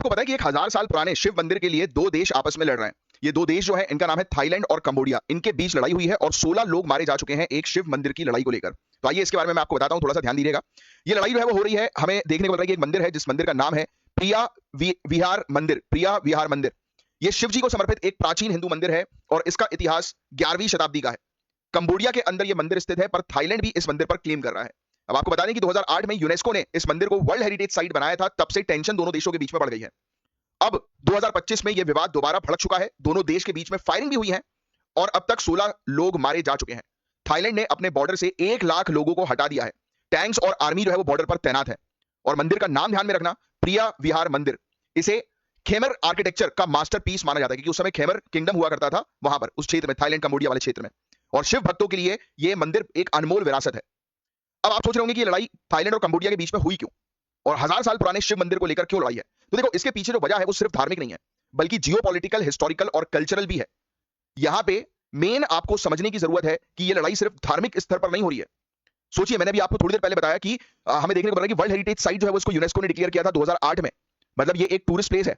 आपको पता है कि 1000 साल पुराने शिव मंदिर के लिए दो देश आपस में लड़ रहे हैं। ये दो देश जो है इनका नाम है थाईलैंड और कंबोडिया। इनके बीच लड़ाई हुई है और 16 लोग मारे जा चुके हैं एक शिव मंदिर की लड़ाई को लेकर। तो आइए इसके बारे में मैं आपको बताता हूं, थोड़ा सा ध्यान दीजिएगा। ये लड़ाई जो है वो हो रही है, हमें देखने को मिल रहा है कि एक मंदिर है जिस मंदिर का नाम है प्रिया विहार मंदिर। प्रिया विहार मंदिर ये शिव जी को समर्पित एक प्राचीन हिंदू मंदिर है और इसका इतिहास 11वीं शताब्दी का है। कंबोडिया के अंदर यह मंदिर स्थित है, पर थाईलैंड भी इस मंदिर पर क्लेम कर रहा है। अब आपको बता दें कि 2008 में यूनेस्को ने इस मंदिर को वर्ल्ड हेरिटेज साइट बनाया था, तब से टेंशन दोनों देशों के बीच में बढ़ गई है। अब 2025 में यह विवाद दोबारा भड़क चुका है, दोनों देश के बीच में फायरिंग भी हुई है और अब तक 16 लोग मारे जा चुके हैं। थाईलैंड ने अपने बॉर्डर से 1 लाख लोगों को हटा दिया है। टैंक्स और आर्मी जो है वो बॉर्डर पर तैनात है। और मंदिर का नाम ध्यान में रखना, प्रिया विहार मंदिर। इसे खेमर आर्किटेक्चर का मास्टरपीस माना जाता है क्योंकि उस समय खेमर किंगडम हुआ करता था वहां पर, उस क्षेत्र में, थाईलैंड कंबोडिया वाले क्षेत्र में। और शिव भक्तों के लिए यह मंदिर एक अनमोल विरासत है। अब आप सोच रहे होंगे कि ये लड़ाई थाईलैंड और कंबोडिया के बीच में हुई क्यों और 1000 साल पुराने शिव मंदिर को लेकर क्यों लड़ाई है। तो देखो, इसके पीछे जो वजह है वो सिर्फ धार्मिक नहीं है, बल्कि जियोपॉलिटिकल, हिस्टोरिकल और कल्चरल भी है। यहां पे मेन आपको समझने की जरूरत है कि ये लड़ाई सिर्फ धार्मिक स्तर पर नहीं हो रही है। सोचिए, मैंने भी आपको थोड़ी देर पहले बताया कि हमें देखने को मिल रहा है कि वर्ल्ड हेरिटेज साइट जो है वो इसको यूनेस्को ने डिक्लेयर किया था 2008 में। मतलब ये एक टूरिस्ट प्लेस है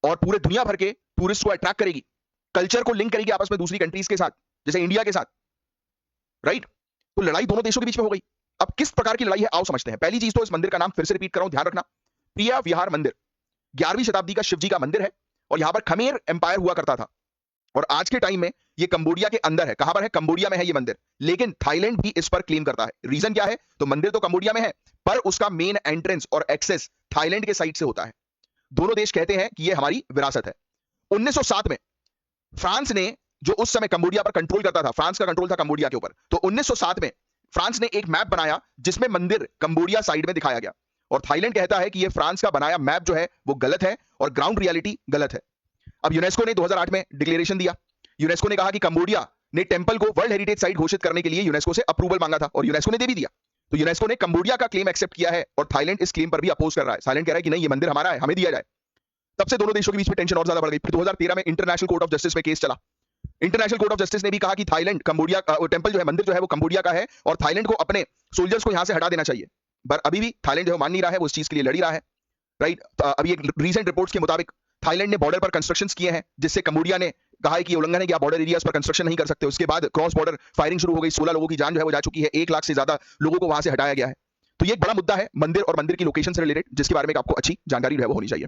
और पूरे दुनिया भर के टूरिस्ट को अट्रैक्ट करेगी, कल्चर को लिंक करेगी आपस में दूसरी कंट्रीज के साथ, जैसे इंडिया के साथ, राइट। तो लड़ाई दोनों देशों के बीच में हो गई। अब किस प्रकार की लड़ाई है आओ समझते हैं। पहली चीज तो इस मंदिर का नाम फिर से रिपीट कर रहा हूं, ध्यान रखना, प्रिया विहार मंदिर। 11वीं शताब्दी का शिव जी का मंदिर है और यहां पर खमेर एम्पायर हुआ करता था और आज के टाइम में ये कंबोडिया के अंदर है। कहां पर है? कंबोडिया में है ये मंदिर, लेकिन थाईलैंड भी इस पर क्लेम करता है। रीजन क्या है? तो मंदिर तो कंबोडिया में है पर उसका मेन एंट्रेंस और एक्सेस थाईलैंड के साइड से होता है। दोनों देश कहते हैं कि ये हमारी विरासत है। 1907 में फ्रांस ने, जो उस समय कंबोडिया पर कंट्रोल करता था, फ्रांस का कंट्रोल था कंबोडिया के ऊपर, तो 1907 में फ्रांस ने एक मैप बनाया जिसमें मंदिर कंबोडिया साइड में दिखाया गया और थाईलैंड कहता है कि यह फ्रांस का बनाया मैप जो है वो गलत है और ग्राउंड रियलिटी गलत है। अब यूनेस्को ने 2008 में डिक्लेरेशन दिया। यूनेस्को ने कहा कि कंबोडिया ने टेंपल को वर्ल्ड हेरिटेज साइट घोषित करने के लिए यूनेस्को से अप्रूवल मांगा था और यूनेस्को ने दे भी दिया। तो यूनेस्को ने कंबोडिया का क्लेम एक्सेप्ट किया है और थाईलैंड इस क्लेम पर भी अपोज कर रहा है। थाईलैंड कह रहा है कि नहीं, ये मंदिर हमारा है, हमें दिया जाए। तब से दोनों देशों के बीच में टेंशन और ज्यादा बढ़ गई। फिर 2013 में इंटरनेशनल कोर्ट ऑफ जस्टिस में केस चला। इंटरनेशनल कोर्ट ऑफ जस्टिस ने भी कहा कि थाईलैंड कंबोडिया टेंपल जो है, मंदिर जो है वो कंबोडिया का है और थाईलैंड को अपने सोल्जर्स को यहां से हटा देना चाहिए। पर अभी भी थाईलैंड जो मान नहीं रहा है, वो इस चीज के लिए लड़ ही रहा है, राइट। अभी एक रीसेंट रिपोर्ट्स के मुताबिक थाईलैंड ने बॉर्डर पर कंस्ट्रक्शंस किए हैं जिससे कंबोडिया ने कहा है कि उल्लंघन है कि आप बॉर्डर एरियाज पर कंस्ट्रक्शन नहीं कर सकते। उसके बाद क्रॉस बॉर्डर फायरिंग शुरू हो गई, 16 लोगों की जान जो है वो जा चुकी है, 1 लाख से ज्यादा लोगों को वहां से हटाया गया है। तो ये एक बड़ा मुद्दा है मंदिर और मंदिर की लोकेशन से रिलेटेड, जिसके बारे में आपको अच्छी जानकारी जो है वो होनी चाहिए।